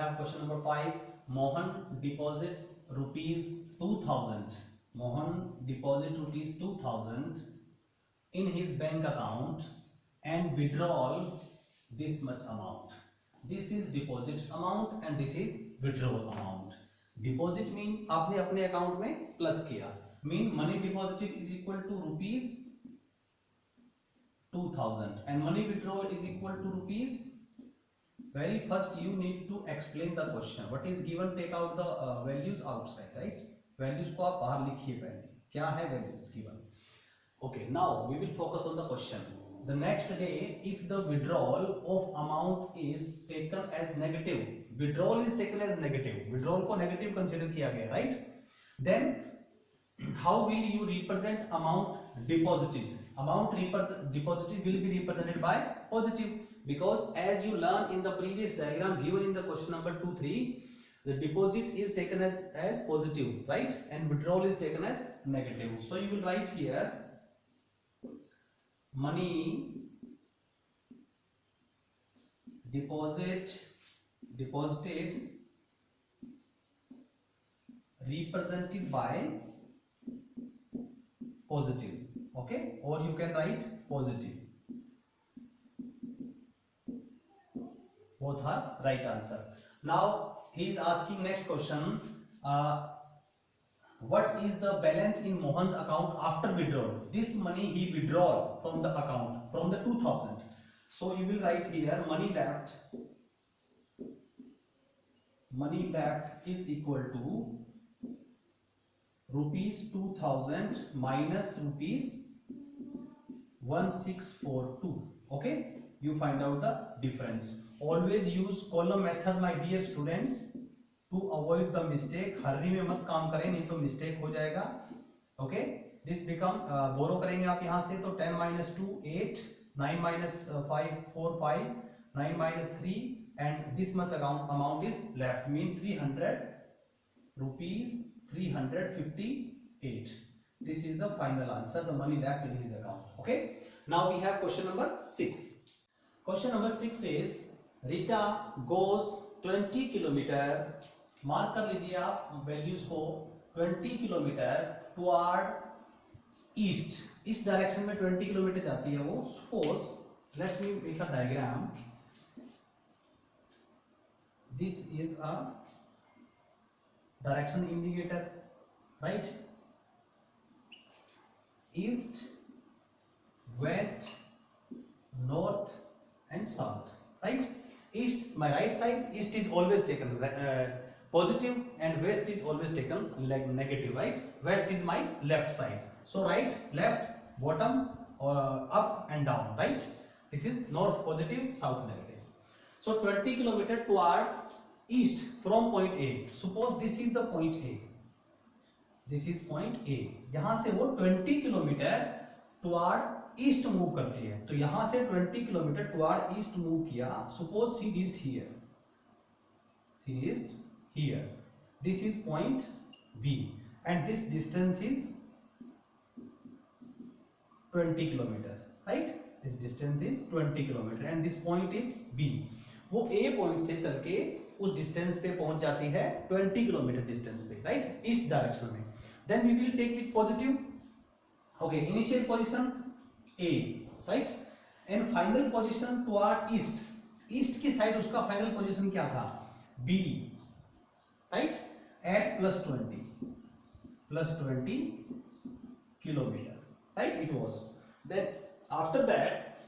have question number 5. Mohan deposits rupees 2000. Mohan deposits rupees 2000 in his bank account and withdrawal this much amount. This is deposit amount and this is withdrawal amount. Deposit mean आपने अपने account में plus किया, mean money deposited is equal to rupees 2000 and money withdrawal is equal to rupees. Very first you need to explain the question. What is given, take out the values outside, right? Values को आप बाहर लिखिए पहले, क्या है values given. Okay, now we will focus on the question. The next day, if the withdrawal of amount is taken as negative, withdrawal is taken as negative, withdrawal को negative consider किया गया, right? Then how will you represent amount deposited? Amount deposited will be represented by positive, because as you learn in the previous diagram given in the question number 2, 3, the deposit is taken as positive, right? And withdrawal is taken as negative. So you will write here money deposited represented by positive, okay, or you can write positive. Both are right answer. Now he is asking next question, what is the balance in Mohan's account after withdrawal? This money he withdraw from the account, from the 2000. So you will write here money left is equal to rupees 2000 minus rupees 1642. Okay, you find out the difference. Always use column method, my dear students, to avoid the mistake. Harri में मत काम करें, नहीं तो mistake हो जाएगा. Okay, this become borrow करेंगे आप यहाँ से, तो 10 minus 2 8, 9 minus 5 4 5, 9 minus 3, and this much amount is left, mean 300 rupees 358. This is the final answer, the money left in his account. Okay, now we have question number 6. Question number 6 is Rita goes 20 kilometre, mark कर लीजिए आप values को, 20 kilometre toward east, इस direction में 20 kilometre जाती है वो. Suppose let me make a diagram. This is a direction indicator, right? East, west, north and south, right? East, my right side, east is always taken positive and west is always taken like negative, right? West is my left side, so right, left, bottom, up and down, right? This is north positive, south negative. So 20 kilometer toward east from point A. Suppose this is the point A, this is point A. यहाँ से वो 20 kilometre toward east move करती है, तो यहां से 20 kilometre toward east move किया. Suppose she reached here, this is point B and this distance is 20 kilometre, right? This distance is 20 kilometre and this point is B. वो a point से चल के उस डिस्टेंस पे पहुंच जाती है 20 किलोमीटर डिस्टेंस पे, राइट? ईस्ट डायरेक्शन में. Then we will take it positive. Okay, initial position A, right? And final position toward east. East की साइड उसका फाइनल पोजीशन क्या था? B, right? At plus 20 kilometer, right? It was. Then after that,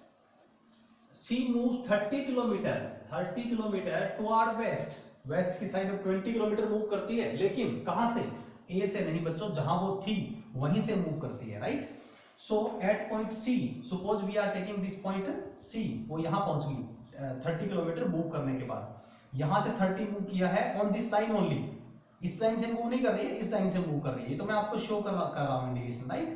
she moved 30 kilometer toward west. West की side में 20 kilometre move करती है, लेकिन कहां से? A से नहीं बच्चों, जहां वो थी वहीं से मूव करती है, right? So at point C, suppose we are taking this point C, वो यहाँ पहुंच गई 30 किलोमीटर मूव करने के बाद. यहाँ से 30 मूव किया है ऑन दिस लाइन ओनली, इस लाइन से मूव नहीं कर रही है, इस लाइन से मूव कर रही है. तो मैं आपको शो कर रहा हूँ इंडिकेशन, राइट?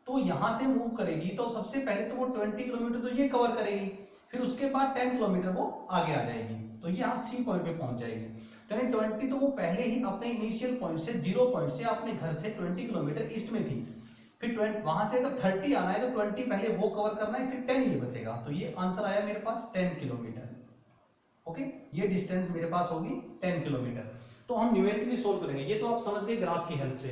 तो यहाँ से मूव करेगी तो सबसे पहले तो वो 20 किलोमीटर तो ये कवर करेगी, फिर उसके बाद 10 किलोमीटर वो आगे आ जाएगी, तो ये यहाँ C पॉइंट पे पहुंच जाएगी. तो 20 तो वो पहले ही अपने इनिशियल पॉइंट से, 0 पॉइंट से अपने घर से 20 किलोमीटर ईस्ट में थी. फिर 20 वहां से अगर 30 आना है तो 20 पहले वो कवर करना है, फिर 10 ये बचेगा. तो ये आंसर आया मेरे पास 10 किलोमीटर. ओके, ये डिस्टेंस मेरे पास होगी 10 किलोमीटर। तो हम न्यूमेरिकली सोल्व करेंगे। ये तो आप समझ गए ग्राफ की हेल्प से।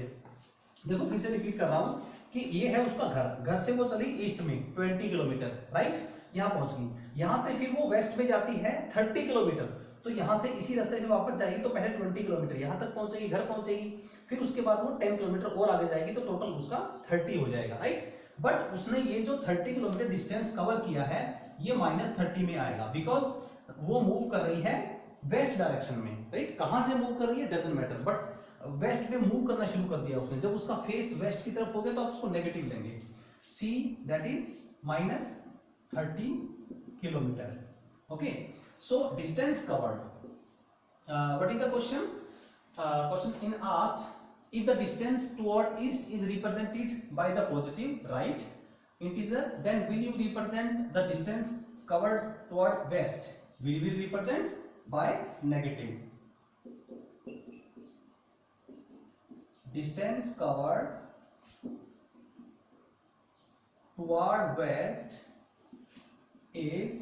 देखो फिर से रिपीट कर रहा हूं कि ये है उसका घर, घर से वो चली ईस्ट में 20 किलोमीटर, राइट, यहां पहुंच गई। यहां से फिर वो वेस्ट में जाती है 30 किलोमीटर, तो यहां से इसी रास्ते से वापस जाएगी, तो पहले 20 किलोमीटर यहां तक पहुंचेगी, घर पहुंचेगी, फिर उसके बाद वो 10 किलोमीटर और आगे जाएगी, तो टोटल उसका 30 हो जाएगा, राइट। बट उसने ये जो 30 किलोमीटर डिस्टेंस कवर किया है ये -30 में आएगा, बिकॉज वो मूव कर रही है वेस्ट डायरेक्शन में, राइट। कहां से मूव कर रही है डजंट मैटर, बट वेस्ट में मूव करना शुरू कर दिया उसने। जब उसका फेस वेस्ट की तरफ हो गया तो आप उसको नेगेटिव लेंगे। See that is -30 kilometre. Okay, so distance covered, what is the question? Question in asked if the distance toward east is represented by the positive right integer, then will you represent the distance covered toward west? We will represent by negative. Distance covered toward west is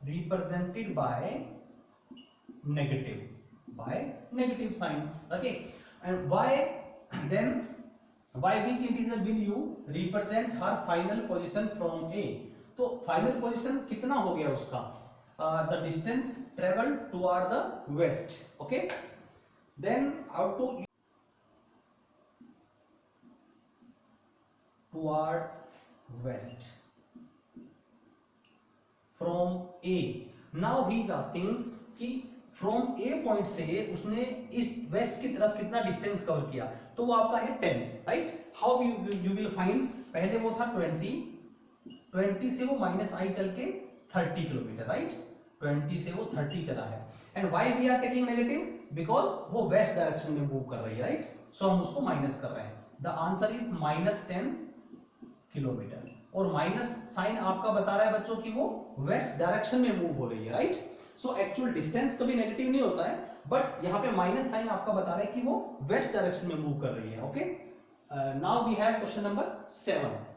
represented by negative sign. Okay, and why then, by which integer will you represent her final position from A? तो final position कितना हो गया उसका? The distance traveled toward the west. Okay, then out to toward west from A. Now he is asking कि from A point से उसने east west की तरफ कितना डिस्टेंस कवर किया, तो वो आपका है 10, right. How you will find? पहले वो था 20 से वो -i चल के 30 किलोमीटर, राइट। 20 से वो 30 चला है, and why we are taking negative? Because वो वेस्ट डायरेक्शन में मूव कर रही है, राइट। सो हम उसको माइनस कर रहे हैं। द आंसर इज -10 किलोमीटर, और माइनस साइन आपका बता रहा है बच्चों की वो वेस्ट डायरेक्शन में मूव हो रही है, राइट। सो एक्चुअल डिस्टेंस कभी नेगेटिव नहीं होता है, बट यहाँ पे माइनस साइन आपका बता रहा है कि वो वेस्ट डायरेक्शन में मूव कर रही है। Okay, now we have question number 7।